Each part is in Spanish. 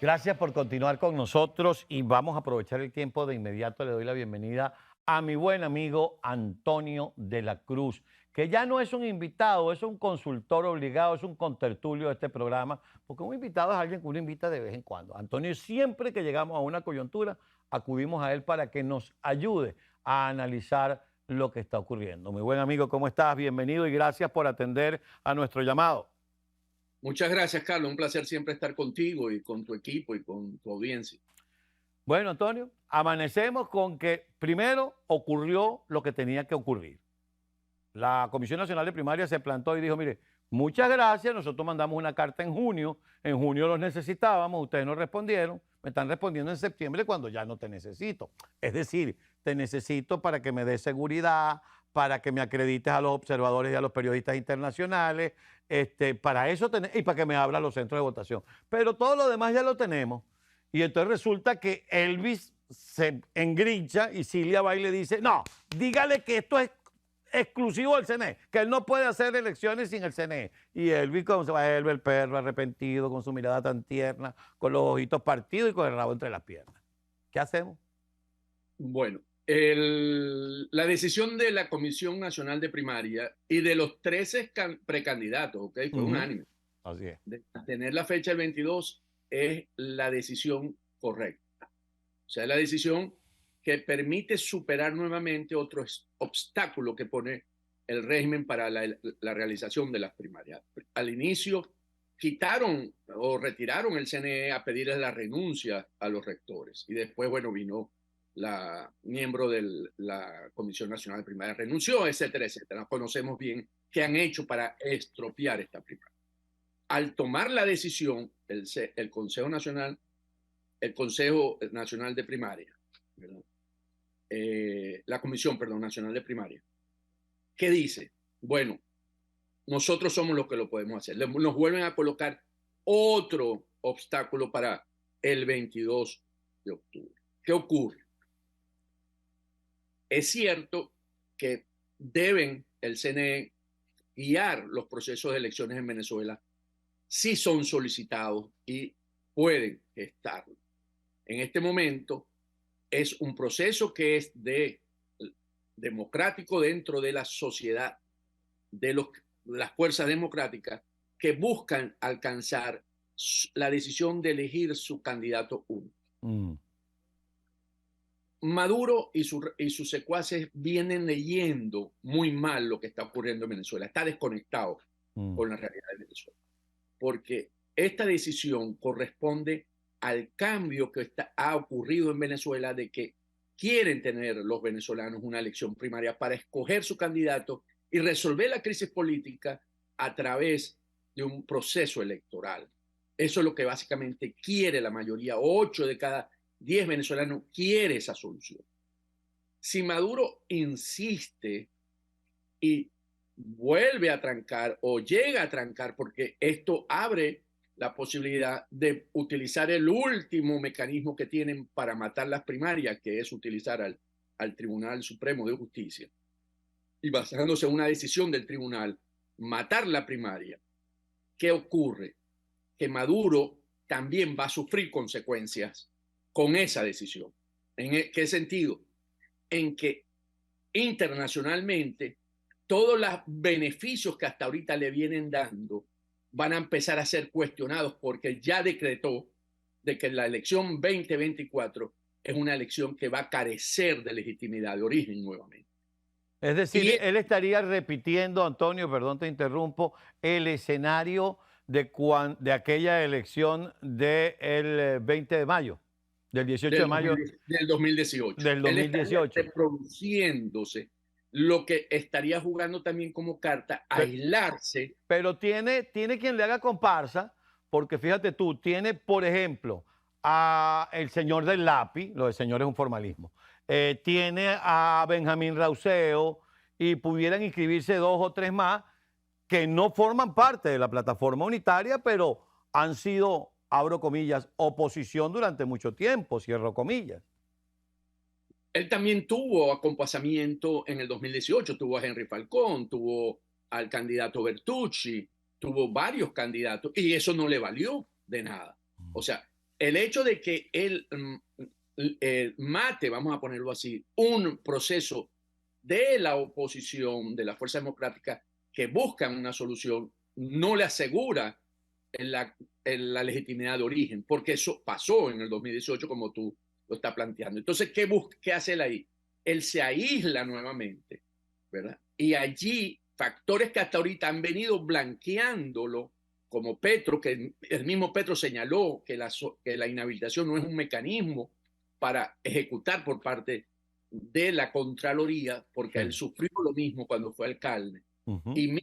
Gracias por continuar con nosotros y vamos a aprovechar el tiempo de inmediato. Le doy la bienvenida a mi buen amigo Antonio de la Cruz, que ya no es un invitado, es un consultor obligado, es un contertulio de este programa, porque un invitado es alguien que uno invita de vez en cuando. Antonio, siempre que llegamos a una coyuntura, acudimos a él para que nos ayude a analizar lo que está ocurriendo. Mi buen amigo, ¿cómo estás? Bienvenido y gracias por atender a nuestro llamado. Muchas gracias, Carlos. Un placer siempre estar contigo y con tu equipo y con tu audiencia. Bueno, Antonio, amanecemos con que primero ocurrió lo que tenía que ocurrir. La Comisión Nacional de Primaria se plantó y dijo, mire, muchas gracias, nosotros mandamos una carta en junio los necesitábamos, ustedes no respondieron, me están respondiendo en septiembre cuando ya no te necesito. Es decir, te necesito para que me des seguridad, para que me acredites a los observadores y a los periodistas internacionales, para eso y para que me abra los centros de votación. Pero todo lo demás ya lo tenemos. Y entonces resulta que Elvis se engrincha y Cilia va y le dice, no, dígale que esto es exclusivo del CNE, que él no puede hacer elecciones sin el CNE. Y Elvis, como se va a Elvis, el perro arrepentido, con su mirada tan tierna, con los ojitos partidos y con el rabo entre las piernas. ¿Qué hacemos? Bueno, la decisión de la Comisión Nacional de Primaria y de los 13 precandidatos, ¿ok? Fue Ujú. unánime. Así es. De tener la fecha el 22 es la decisión correcta. O sea, es la decisión que permite superar nuevamente otro obstáculo que pone el régimen para la realización de las primarias. Al inicio quitaron o retiraron el CNE a pedirles la renuncia a los rectores y después, bueno, vino la miembro de la Comisión Nacional de Primaria, renunció, etcétera, etcétera. Conocemos bien qué han hecho para estropear esta primaria. Al tomar la decisión, el Consejo Nacional de Primaria, ¿verdad? La Comisión, perdón, Nacional de Primaria, ¿qué dice? Bueno, nosotros somos los que lo podemos hacer. Nos vuelven a colocar otro obstáculo para el 22 de octubre. ¿Qué ocurre? Es cierto que deben el CNE guiar los procesos de elecciones en Venezuela si son solicitados y pueden estarlo. En este momento es un proceso que es democrático dentro de la sociedad, de las fuerzas democráticas que buscan alcanzar la decisión de elegir su candidato único. Mm. Maduro y sus secuaces vienen leyendo muy mal lo que está ocurriendo en Venezuela. Está desconectado Mm. con la realidad de Venezuela. Porque esta decisión corresponde al cambio que ha ocurrido en Venezuela de que quieren tener los venezolanos una elección primaria para escoger su candidato y resolver la crisis política a través de un proceso electoral. Eso es lo que básicamente quiere la mayoría. 8 de cada 10 venezolanos quiere esa solución. Si Maduro insiste y vuelve a trancar o llega a trancar, porque esto abre la posibilidad de utilizar el último mecanismo que tienen para matar las primarias, que es utilizar al Tribunal Supremo de Justicia. Y basándose en una decisión del tribunal, matar la primaria. ¿Qué ocurre? Que Maduro también va a sufrir consecuencias con esa decisión. ¿En qué sentido? En que internacionalmente todos los beneficios que hasta ahorita le vienen dando van a empezar a ser cuestionados porque ya decretó de que la elección 2024 es una elección que va a carecer de legitimidad de origen nuevamente. Es Y decir, él estaría repitiendo, Antonio, perdón, te interrumpo, el escenario de aquella elección del 20 de mayo, del 18 de mayo del 2018. del Él estaría 2018. reproduciéndose, lo que estaría jugando también como carta, aislarse. Pero tiene quien le haga comparsa, porque fíjate tú, tiene, por ejemplo, a el señor del lápiz, lo del señor es un formalismo, tiene a Benjamín Rauseo y pudieran inscribirse dos o tres más que no forman parte de la plataforma unitaria, pero han sido, abro comillas, oposición durante mucho tiempo, cierro comillas. Él también tuvo acompasamiento en el 2018, tuvo a Henry Falcón, tuvo al candidato Bertucci, tuvo varios candidatos y eso no le valió de nada. O sea, el hecho de que él mate, vamos a ponerlo así, un proceso de la oposición, de la Fuerza Democrática, que buscan una solución, no le asegura la legitimidad de origen, porque eso pasó en el 2018, como tú lo estás planteando. Entonces, ¿qué hace él ahí? Él se aísla nuevamente, ¿verdad? Y allí, factores que hasta ahorita han venido blanqueándolo, como Petro, que el mismo Petro señaló que la inhabilitación no es un mecanismo para ejecutar por parte de la Contraloría, porque Sí. él sufrió lo mismo cuando fue alcalde. Ujú. Y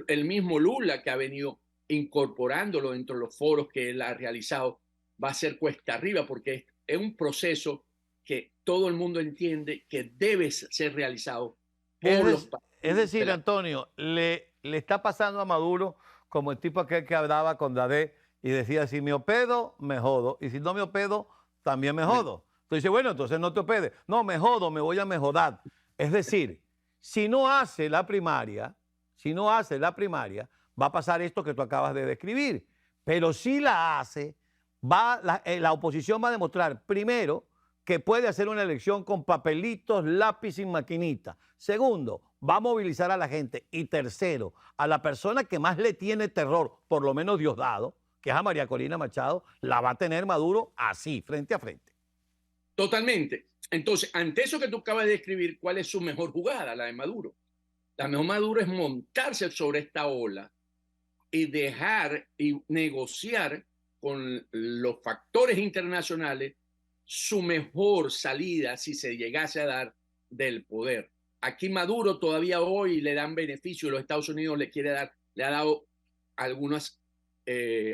el mismo Lula, que ha venido incorporándolo dentro de los foros que él ha realizado, va a ser cuesta arriba, porque es un proceso que todo el mundo entiende que debe ser realizado Es, por los es partidos de decir, la... Antonio, le está pasando a Maduro como el tipo aquel que hablaba con Dadé y decía, si me hopedo, me jodo, y si no me hopedo, también me jodo. Entonces dice, bueno, entonces no te hopedes. No, me jodo, me voy a mejodar. Es decir, si no hace la primaria, si no hace la primaria, va a pasar esto que tú acabas de describir. Pero si la hace, la oposición va a demostrar, primero, que puede hacer una elección con papelitos, lápiz y maquinita. Segundo, va a movilizar a la gente. Y tercero, a la persona que más le tiene terror, por lo menos Diosdado, que es a María Corina Machado, la va a tener Maduro así, frente a frente. Totalmente. Entonces, ante eso que tú acabas de describir, ¿cuál es su mejor jugada? La de Maduro. La mejor Maduro es montarse sobre esta ola y dejar y negociar con los factores internacionales su mejor salida si se llegase a dar del poder. Aquí Maduro todavía hoy le dan beneficio, los Estados Unidos le ha dado algunos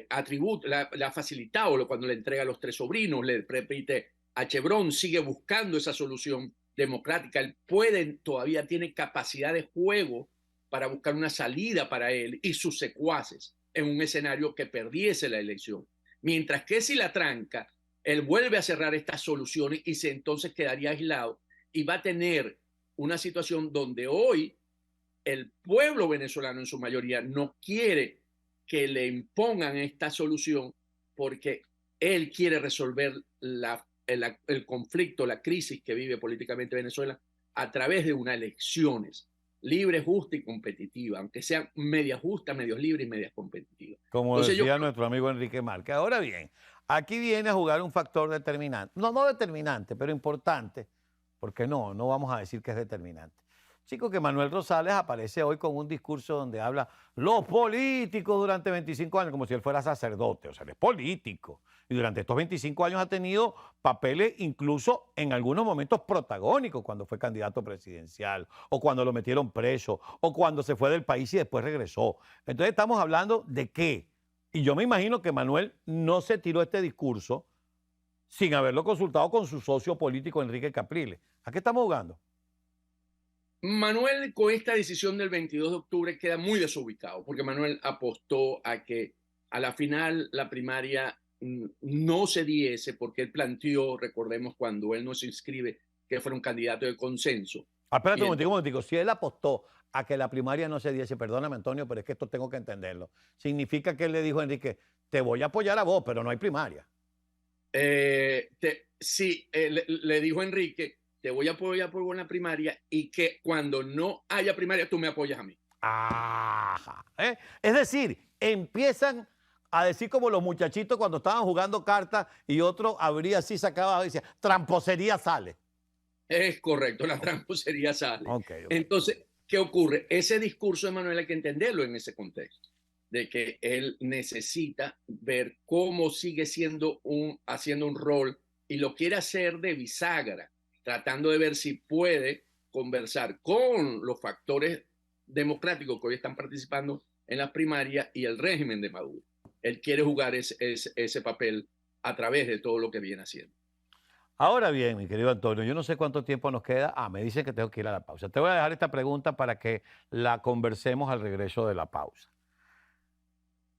atributos, le ha facilitado cuando le entrega a los tres sobrinos, le repite a Chevron, sigue buscando esa solución democrática. Él todavía tiene capacidad de juego para buscar una salida para él y sus secuaces en un escenario que perdiese la elección. Mientras que si la tranca, él vuelve a cerrar estas soluciones y entonces quedaría aislado y va a tener una situación donde hoy el pueblo venezolano en su mayoría no quiere que le impongan esta solución porque él quiere resolver el conflicto, la crisis que vive políticamente Venezuela a través de unas elecciones libre, justa y competitiva, aunque sean medias justas, medios libres y medias competitivas. Como Entonces yo decía nuestro amigo Enrique Márquez. Ahora bien, aquí viene a jugar un factor determinante. No, no determinante, pero importante, porque no vamos a decir que es determinante. Chico, que Manuel Rosales aparece hoy con un discurso donde habla los políticos durante 25 años, como si él fuera sacerdote, o sea, él es político. Y durante estos 25 años ha tenido papeles incluso en algunos momentos protagónicos, cuando fue candidato presidencial, o cuando lo metieron preso, o cuando se fue del país y después regresó. Entonces estamos hablando de qué. Y yo me imagino que Manuel no se tiró este discurso sin haberlo consultado con su socio político Enrique Capriles. ¿A qué estamos jugando? Manuel con esta decisión del 22 de octubre queda muy desubicado, porque Manuel apostó a que a la final la primaria no se diese, porque él planteó, recordemos cuando él no se inscribe, que fuera un candidato de consenso. Espérate Y un momentico. Si él apostó a que la primaria no se diese, perdóname Antonio, pero es que esto tengo que entenderlo. Significa que él le dijo a Enrique, te voy a apoyar a vos, pero no hay primaria. sí, le dijo a Enrique, te voy a apoyar por una primaria y que cuando no haya primaria tú me apoyas a mí. Ajá. Es decir, empiezan a decir como los muchachitos cuando estaban jugando cartas y otro abría así, sacaba y decía, tramposería sale. Es correcto, la Ok, tramposería sale. ok. Entonces, ¿qué ocurre? Ese discurso de Manuel hay que entenderlo en ese contexto, de que él necesita ver cómo sigue haciendo un rol y lo quiere hacer de bisagra, tratando de ver si puede conversar con los factores democráticos que hoy están participando en las primarias y el régimen de Maduro. Él quiere jugar ese papel a través de todo lo que viene haciendo. Ahora bien, mi querido Antonio, yo no sé cuánto tiempo nos queda. Me dicen que tengo que ir a la pausa. Te voy a dejar esta pregunta para que la conversemos al regreso de la pausa.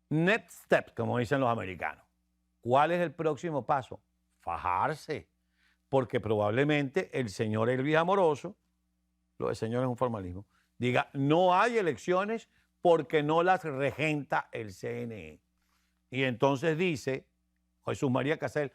Next step, como dicen los americanos. ¿Cuál es el próximo paso? Fajarse. Porque probablemente el señor Elvis Amoroso, lo de señor es un formalismo, diga, no hay elecciones porque no las regenta el CNE. Y entonces dice, Jesús María Casal,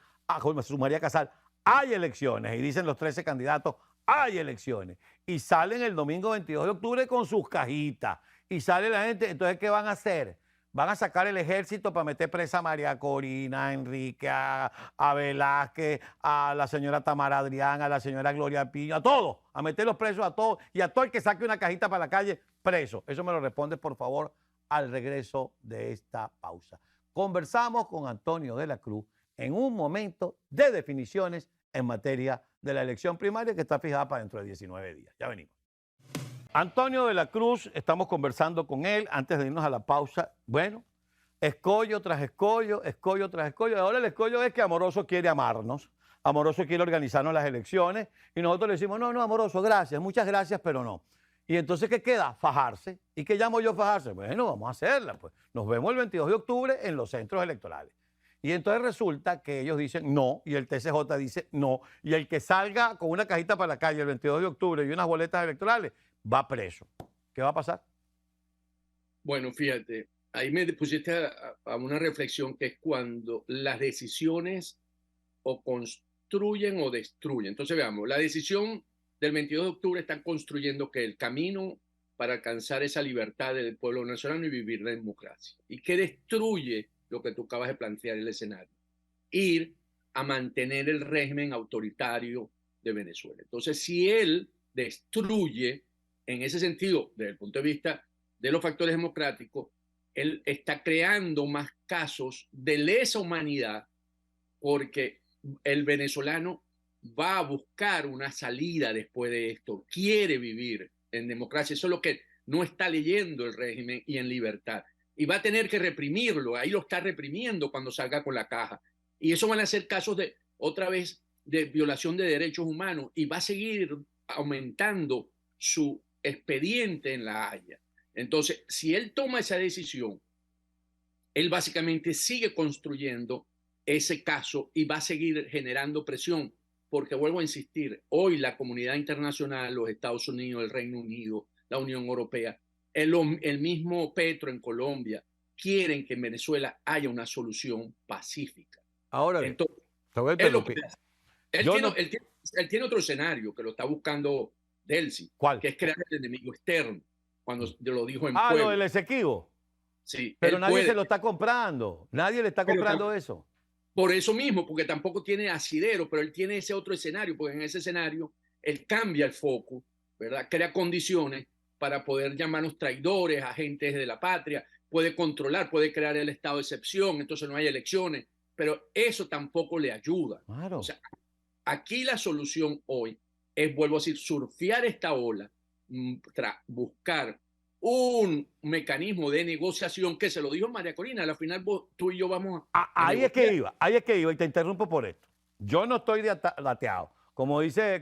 Jesús María Casal, hay elecciones. Y dicen los 13 candidatos, hay elecciones. Y salen el domingo 22 de octubre con sus cajitas. Y sale la gente, entonces, ¿qué van a hacer? Van a sacar el ejército para meter presa a María Corina, a Enrique, a Velázquez, a la señora Tamara Adrián, a la señora Gloria Piña, a todos, a meterlos presos a todos y a todo el que saque una cajita para la calle, preso. Eso me lo respondes, por favor, al regreso de esta pausa. Conversamos con Antonio de la Cruz en un momento de definiciones en materia de la elección primaria que está fijada para dentro de 19 días. Ya venimos. Antonio de la Cruz, estamos conversando con él antes de irnos a la pausa. Bueno, escollo tras escollo, escollo tras escollo. Ahora el escollo es que Amoroso quiere amarnos, Amoroso quiere organizarnos las elecciones y nosotros le decimos, no, no, Amoroso, gracias, muchas gracias, pero no. Y entonces, ¿qué queda? Fajarse. ¿Y qué llamo yo fajarse? Bueno, vamos a hacerla, pues. Nos vemos el 22 de octubre en los centros electorales. Y entonces resulta que ellos dicen no, y el TCJ dice no, y el que salga con una cajita para la calle el 22 de octubre y unas boletas electorales va preso. ¿Qué va a pasar? Bueno, fíjate, ahí me pusiste a una reflexión que es cuando las decisiones o construyen o destruyen. Entonces veamos, la decisión del 22 de octubre está construyendo que el camino para alcanzar esa libertad del pueblo venezolano y vivir la democracia. ¿Y qué destruye lo que tú acabas de plantear el escenario? Ir a mantener el régimen autoritario de Venezuela. Entonces, si él destruye, en ese sentido, desde el punto de vista de los factores democráticos, él está creando más casos de lesa humanidad porque el venezolano va a buscar una salida después de esto, quiere vivir en democracia, eso es lo que no está leyendo el régimen y en libertad. Y va a tener que reprimirlo, ahí lo está reprimiendo cuando salga con la caja. Y eso van a ser casos de, otra vez, de violación de derechos humanos y va a seguir aumentando su expediente en La Haya. Entonces, si él toma esa decisión, él básicamente sigue construyendo ese caso y va a seguir generando presión, porque vuelvo a insistir, hoy la comunidad internacional, los Estados Unidos, el Reino Unido, la Unión Europea, el mismo Petro en Colombia, quieren que en Venezuela haya una solución pacífica. Ahora bien, entonces, te voy a interrumpir. Él tiene otro escenario que lo está buscando Delcy, ¿Cuál? que es crear el enemigo externo, cuando lo dijo en Lo Puebla. del Esequibo. Sí, Pero nadie se lo está comprando. Nadie le está comprando eso. Por eso mismo, porque tampoco tiene asidero, pero él tiene ese otro escenario, porque en ese escenario él cambia el foco, ¿verdad? Crea condiciones para poder llamarnos traidores, agentes de la patria, puede controlar, puede crear el estado de excepción, entonces no hay elecciones, pero eso tampoco le ayuda. Claro. O sea, aquí la solución hoy es, vuelvo a decir, surfear esta ola, buscar un mecanismo de negociación que se lo dijo María Corina, al final tú y yo vamos a ahí negociar. ahí es que iba y te interrumpo por esto. Yo no estoy dateado. Como dice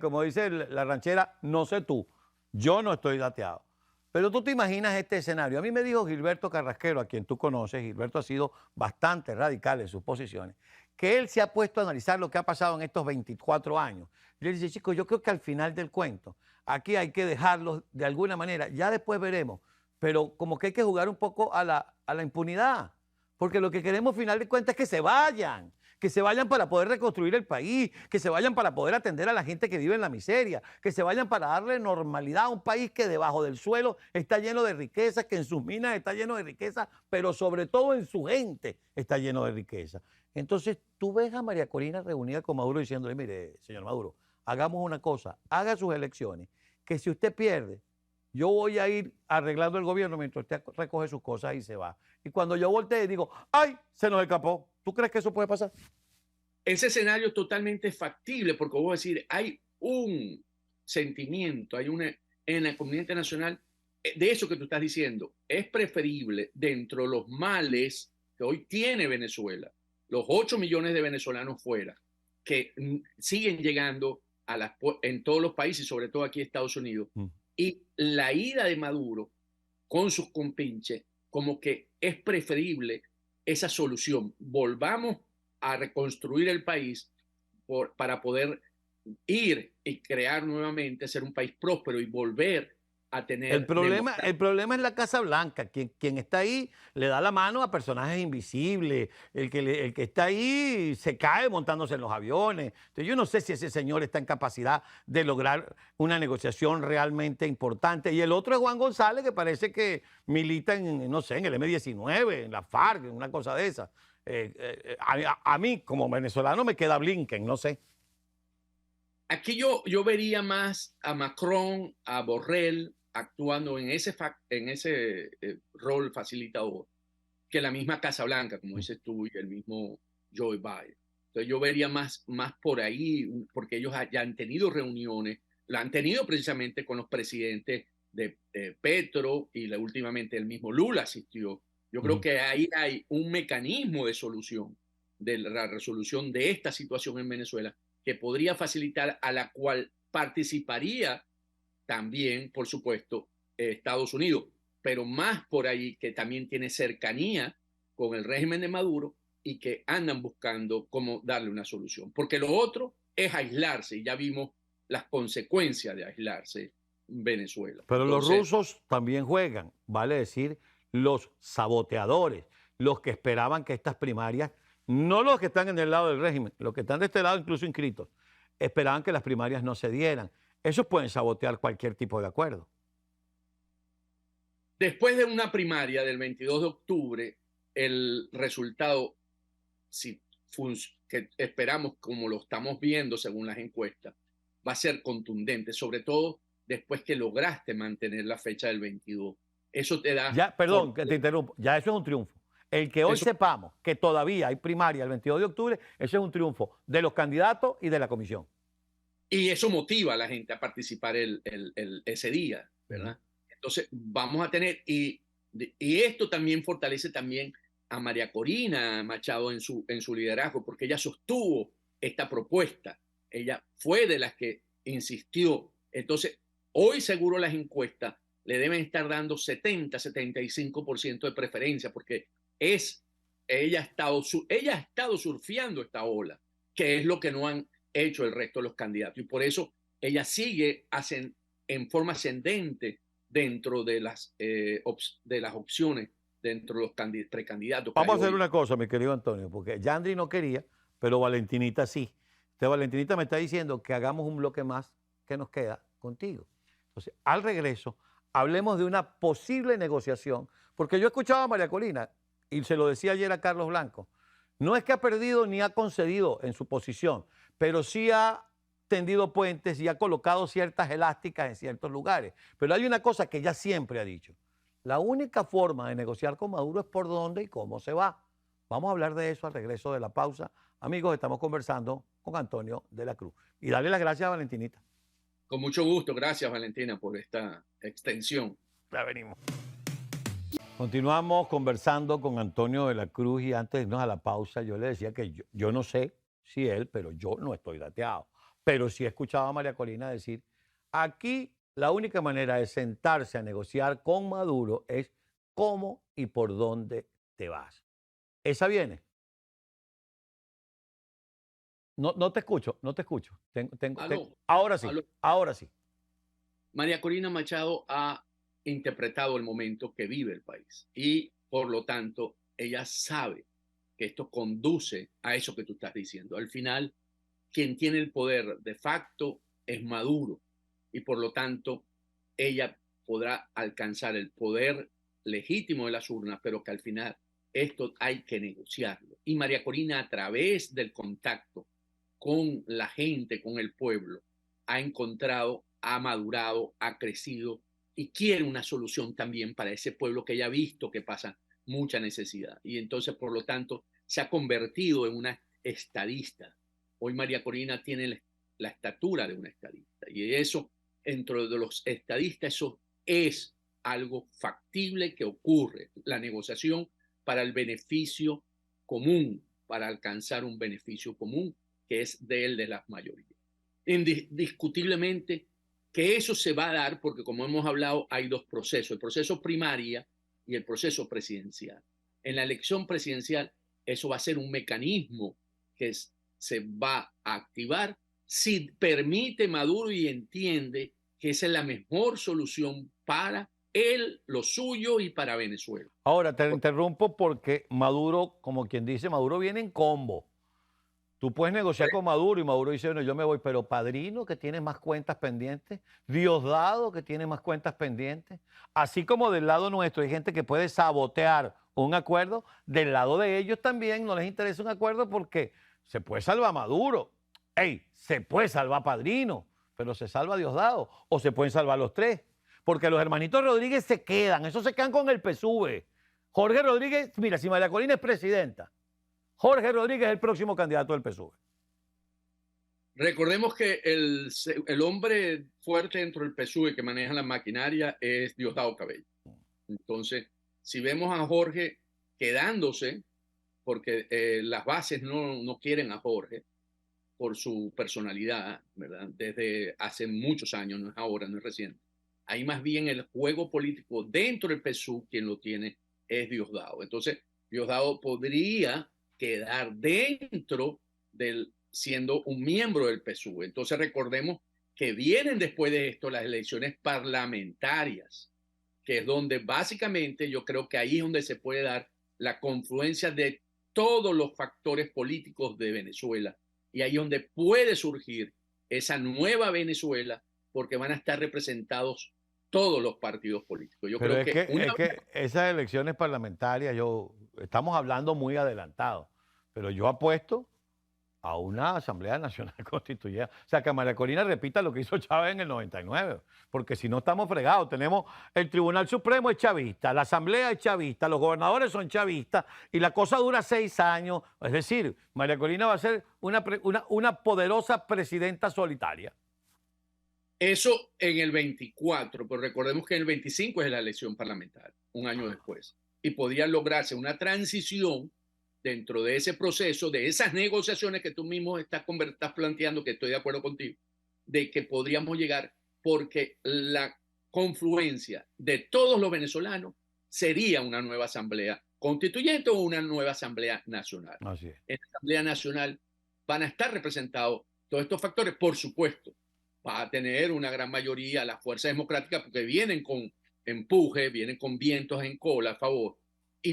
la ranchera, no sé tú, yo no estoy dateado. Pero tú te imaginas este escenario. A mí me dijo Gilberto Carrasquero, a quien tú conoces, Gilberto ha sido bastante radical en sus posiciones, que él se ha puesto a analizar lo que ha pasado en estos 24 años. Y él dice, chicos, yo creo que al final del cuento, aquí hay que dejarlos de alguna manera, ya después veremos, pero como que hay que jugar un poco a la impunidad, porque lo que queremos al final de cuentas es que se vayan para poder reconstruir el país, que se vayan para poder atender a la gente que vive en la miseria, que se vayan para darle normalidad a un país que debajo del suelo está lleno de riqueza, que en sus minas está lleno de riqueza, pero sobre todo en su gente está lleno de riqueza. Entonces tú ves a María Corina reunida con Maduro diciéndole, mire, señor Maduro, hagamos una cosa, haga sus elecciones, que si usted pierde, yo voy a ir arreglando el gobierno mientras usted recoge sus cosas y se va. Y cuando yo voltee digo, ¡ay! Se nos escapó. ¿Tú crees que eso puede pasar? Ese escenario es totalmente factible porque voy a decir, hay un sentimiento, en la comunidad internacional de eso que tú estás diciendo. Es preferible dentro de los males que hoy tiene Venezuela, los 8 millones de venezolanos fuera, que siguen llegando en todos los países, sobre todo aquí en Estados Unidos, y la ida de Maduro con sus compinches, como que es preferible esa solución. Volvamos a reconstruir el país para poder ir y crear nuevamente, ser un país próspero y volver a El tener problema, democracia. el problema es la Casa Blanca. Quien está ahí le da la mano a personajes invisibles. El que está ahí se cae montándose en los aviones. Entonces, yo no sé si ese señor está en capacidad de lograr una negociación realmente importante. Y el otro es Juan González, que parece que milita en, no sé, en el M-19, en la FARC, en una cosa de esas. A mí, como venezolano, me queda Blinken, no sé. Aquí yo vería más a Macron, a Borrell actuando en ese rol facilitador que la misma Casa Blanca, como dices tú, y el mismo Joe Biden. Entonces yo vería más por ahí, porque ellos ya han tenido reuniones, la han tenido precisamente con los presidentes de Petro y últimamente el mismo Lula asistió. Yo creo Ujú. que ahí hay un mecanismo de solución, de la resolución de esta situación en Venezuela, que podría facilitar, a la cual participaría también, por supuesto, Estados Unidos, pero más por ahí que también tiene cercanía con el régimen de Maduro y que andan buscando cómo darle una solución. Porque lo otro es aislarse y ya vimos las consecuencias de aislarse en Venezuela. Pero los Entonces, rusos también juegan, vale decir, los saboteadores, los que esperaban que estas primarias, no los que están en el lado del régimen, los que están de este lado incluso inscritos, esperaban que las primarias no se dieran. Esos pueden sabotear cualquier tipo de acuerdo. después de una primaria del 22 de octubre, el resultado, si que esperamos como lo estamos viendo según las encuestas, va a ser contundente, sobre todo después que lograste mantener la fecha del 22. Eso te da Ya, perdón, que te fortaleza. interrumpo, ya eso es un triunfo. El que hoy Eso, sepamos que todavía hay primaria el 22 de octubre, eso es un triunfo de los candidatos y de la comisión. y eso motiva a la gente a participar ese día, Ujú. ¿verdad? Entonces vamos a tener, y esto también fortalece también a María Corina Machado en su liderazgo, porque ella sostuvo esta propuesta, ella fue de las que insistió. Entonces, hoy seguro las encuestas le deben estar dando 70-75% de preferencia, porque es, ella ha estado surfeando esta ola, que es lo que no han hecho el resto de los candidatos. Y por eso ella sigue en forma ascendente dentro de las opciones, dentro de los precandidatos que Vamos hay a hacer hoy. una cosa, mi querido Antonio, porque Yandri no quería, pero Valentinita sí. Entonces, Valentinita me está diciendo que hagamos un bloque más que nos queda contigo. Entonces, al regreso, hablemos de una posible negociación, porque yo escuchaba a María Corina y se lo decía ayer a Carlos Blanco. No es que ha perdido ni ha concedido en su posición, pero sí ha tendido puentes y ha colocado ciertas elásticas en ciertos lugares. Pero hay una cosa que ella siempre ha dicho. La única forma de negociar con Maduro es por dónde y cómo se va. Vamos a hablar de eso al regreso de la pausa. Amigos, estamos conversando con Antonio de la Cruz. Y darle las gracias a Valentinita. Con mucho gusto. Gracias, Valentina, por esta extensión. Ya venimos. Continuamos conversando con Antonio de la Cruz y antes de irnos a la pausa yo le decía que yo no sé si él, pero yo no estoy dateado. Pero sí he escuchado a María Corina decir, aquí la única manera de sentarse a negociar con Maduro es cómo y por dónde te vas. Esa viene. No, no te escucho, no te escucho. Aló, Ahora sí, aló. ahora sí. María Corina Machado ha interpretado el momento que vive el país y por lo tanto ella sabe que esto conduce a eso que tú estás diciendo. Al final, quien tiene el poder de facto es Maduro y por lo tanto ella podrá alcanzar el poder legítimo de las urnas, pero que al final esto hay que negociarlo. Y María Corina, a través del contacto con la gente, con el pueblo, ha encontrado, ha madurado, ha crecido y quiere una solución también para ese pueblo que ya ha visto que pasa mucha necesidad. Y entonces, por lo tanto, se ha convertido en una estadista. Hoy María Corina tiene la estatura de una estadista y eso, dentro de los estadistas, eso es algo factible que ocurre, la negociación para el beneficio común, para alcanzar un beneficio común que es de las mayorías. Indiscutiblemente que eso se va a dar porque, como hemos hablado, hay dos procesos, el proceso primaria y el proceso presidencial. En la elección presidencial, eso va a ser un mecanismo que se va a activar si permite Maduro y entiende que esa es la mejor solución para él, lo suyo y para Venezuela. Ahora, te interrumpo porque Maduro, como quien dice, Maduro viene en combo. Tú puedes negociar con Maduro y Maduro dice, bueno, yo me voy, pero Padrino, que tiene más cuentas pendientes, Diosdado, que tiene más cuentas pendientes, así como del lado nuestro hay gente que puede sabotear un acuerdo, del lado de ellos también no les interesa un acuerdo porque se puede salvar Maduro, ey, se puede salvar Padrino, pero se salva Diosdado, o se pueden salvar los tres, porque los hermanitos Rodríguez se quedan, esos se quedan con el PSUV. Jorge Rodríguez, mira, si María Corina es presidenta, Jorge Rodríguez es el próximo candidato del PSUV. Recordemos que el hombre fuerte dentro del PSUV que maneja la maquinaria es Diosdado Cabello. Entonces, si vemos a Jorge quedándose, porque las bases no quieren a Jorge por su personalidad, ¿verdad? Desde hace muchos años, no es ahora, no es reciente. Ahí más bien el juego político dentro del PSUV, quien lo tiene es Diosdado. Entonces, Diosdado podría quedar dentro del, siendo un miembro del PSUV. Entonces, recordemos que vienen después de esto las elecciones parlamentarias, que es donde básicamente yo creo que ahí es donde se puede dar la confluencia de todos los factores políticos de Venezuela. Y ahí es donde puede surgir esa nueva Venezuela, porque van a estar representados todos los partidos políticos. Yo Pero creo es que que, es que esas elecciones parlamentarias, estamos hablando muy adelantado, pero yo apuesto a una Asamblea Nacional Constituyente. O sea, que María Corina repita lo que hizo Chávez en el 99, porque si no estamos fregados. Tenemos el Tribunal Supremo es chavista, la Asamblea es chavista, los gobernadores son chavistas y la cosa dura 6 años. Es decir, María Corina va a ser una poderosa presidenta solitaria. eso en el 24, pero recordemos que en el 25 es la elección parlamentaria, un año después. Y podría lograrse una transición dentro de ese proceso, de esas negociaciones que tú mismo estás planteando, que estoy de acuerdo contigo, de que podríamos llegar porque la confluencia de todos los venezolanos sería una nueva asamblea constituyente o una nueva asamblea nacional. Así es. En la asamblea nacional van a estar representados todos estos factores, por supuesto. Va a tener una gran mayoría las fuerzas democráticas porque vienen con empuje, vienen con vientos en cola a favor,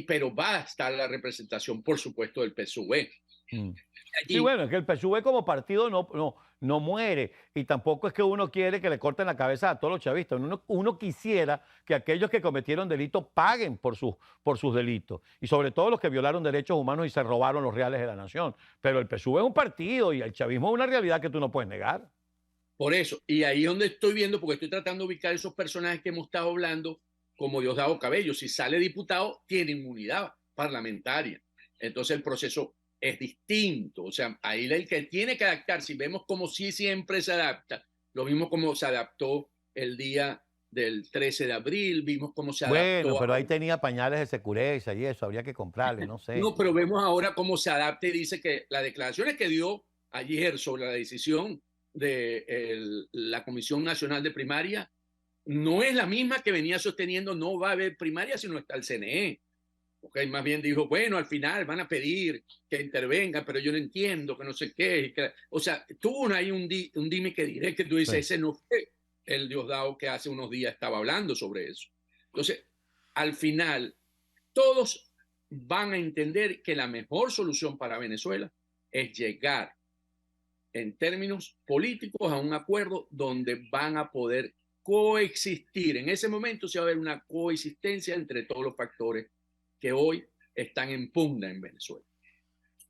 pero va a estar la representación, por supuesto, del PSUV. Mm. Allí, Sí, bueno, es que el PSUV como partido no muere y tampoco es que uno quiere que le corten la cabeza a todos los chavistas. Uno quisiera que aquellos que cometieron delitos paguen por sus delitos y sobre todo los que violaron derechos humanos y se robaron los reales de la nación. Pero el PSUV es un partido y el chavismo es una realidad que tú no puedes negar. por eso, y ahí es donde estoy viendo, porque estoy tratando de ubicar esos personajes que hemos estado hablando, como Diosdado Cabello. Si sale diputado, tiene inmunidad parlamentaria. Entonces el proceso es distinto. O sea, ahí el que tiene que adaptar, si vemos como si siempre se adapta, lo mismo como se adaptó el día del 13 de abril, vimos cómo se Bueno, adaptó. pero ahí tenía pañales de Secureza y eso, habría que comprarle, no sé. No, pero vemos ahora cómo se adapta y dice que las declaraciones que dio ayer sobre la decisión de la Comisión Nacional de Primaria no es la misma que venía sosteniendo, no va a haber primaria sino está el CNE. Okay, más bien dijo, bueno, al final van a pedir que intervenga, pero yo no entiendo, que no sé qué. O sea, tuvo ahí un dime que diré que tú dices, Sí. ese no fue el Diosdado que hace unos días estaba hablando sobre eso. Entonces, al final, todos van a entender que la mejor solución para Venezuela es llegar en términos políticos a un acuerdo donde van a poder coexistir. En ese momento se va a ver una coexistencia entre todos los factores que hoy están en pugna en Venezuela.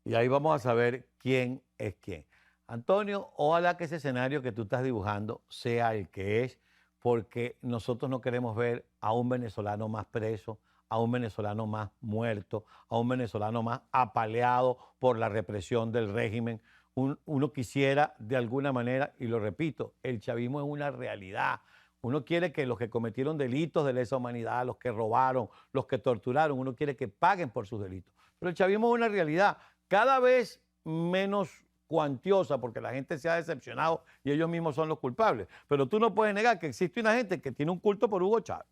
Y ahí vamos a saber quién es quién. Antonio, ojalá que ese escenario que tú estás dibujando sea el que es, porque nosotros no queremos ver a un venezolano más preso, a un venezolano más muerto, a un venezolano más apaleado por la represión del régimen. Uno quisiera de alguna manera, y lo repito, el chavismo es una realidad. Uno quiere que los que cometieron delitos de lesa humanidad, los que robaron, los que torturaron, uno quiere que paguen por sus delitos. Pero el chavismo es una realidad cada vez menos cuantiosa porque la gente se ha decepcionado y ellos mismos son los culpables. Pero tú no puedes negar que existe una gente que tiene un culto por Hugo Chávez.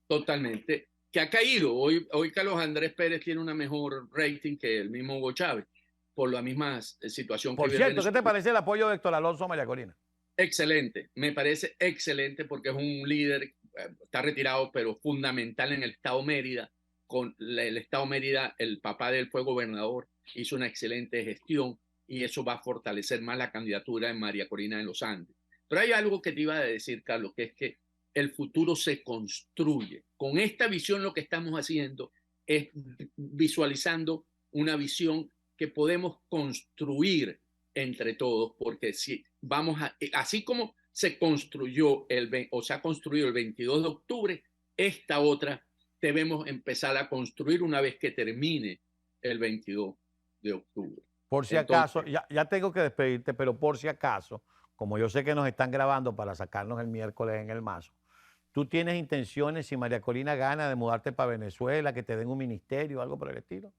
Totalmente. Que ha caído. Hoy Carlos Andrés Pérez tiene una mejor rating que el mismo Hugo Chávez por la misma situación Por que vive cierto, ¿qué Venezuela. te parece el apoyo de Héctor Alonso a María Corina? Excelente, me parece excelente porque es un líder está retirado, pero fundamental en el Estado Mérida. Con el Estado Mérida, el papá de él fue gobernador, hizo una excelente gestión y eso va a fortalecer más la candidatura de María Corina de los Andes. Pero hay algo que te iba a decir, Carlos, que es que el futuro se construye. Con esta visión lo que estamos haciendo es visualizando una visión que podemos construir entre todos, porque si vamos a, así como se construyó o se ha construido el 22 de octubre, esta otra debemos empezar a construir una vez que termine el 22 de octubre. Por si acaso, ya tengo que despedirte, pero por si acaso, como yo sé que nos están grabando para sacarnos el miércoles en el mazo, ¿tú tienes intenciones, si María Corina gana, de mudarte para Venezuela, que te den un ministerio o algo por el estilo?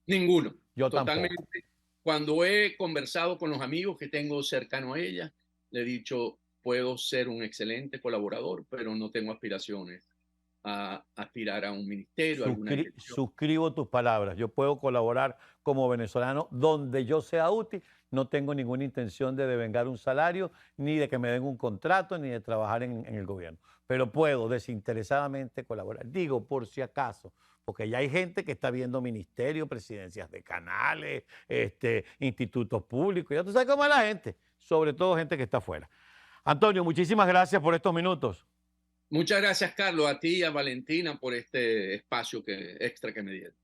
Ninguno. Yo Totalmente. tampoco. Cuando he conversado con los amigos que tengo cercano a ella, le he dicho, puedo ser un excelente colaborador, pero no tengo aspiraciones a aspirar a un ministerio, a alguna dirección. Suscribo tus palabras. Yo puedo colaborar como venezolano donde yo sea útil. No tengo ninguna intención de devengar un salario, ni de que me den un contrato, ni de trabajar en el gobierno. Pero puedo desinteresadamente colaborar. Digo, por si acaso, porque ya hay gente que está viendo ministerios, presidencias de canales, institutos públicos. Ya tú sabes cómo es la gente, sobre todo gente que está afuera. Antonio, muchísimas gracias por estos minutos. Muchas gracias, Carlos, a ti y a Valentina por este espacio extra que me dieron.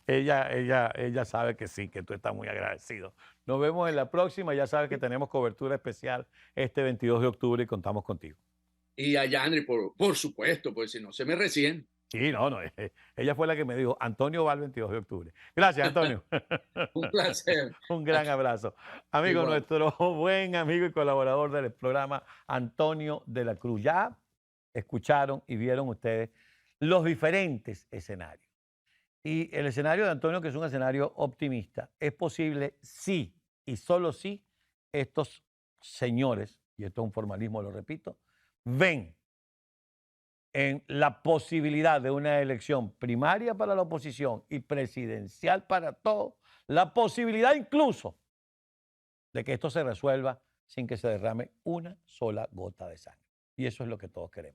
Ella sabe que sí, que tú estás muy agradecido. Nos vemos en la próxima. Ya sabes que tenemos cobertura especial este 22 de octubre y contamos contigo. Y a Yandri, por supuesto, pues si no se me recién. Sí, no, ella fue la que me dijo, Antonio va el 22 de octubre. Gracias, Antonio. Un placer. Un gran abrazo. Amigo, Igual. nuestro buen amigo y colaborador del programa, Antonio de la Cruz. Ya escucharon y vieron ustedes los diferentes escenarios. Y el escenario de Antonio, que es un escenario optimista, es posible si y solo si estos señores, y esto es un formalismo, lo repito, ven en la posibilidad de una elección primaria para la oposición y presidencial para todos, la posibilidad incluso de que esto se resuelva sin que se derrame una sola gota de sangre. Y eso es lo que todos queremos.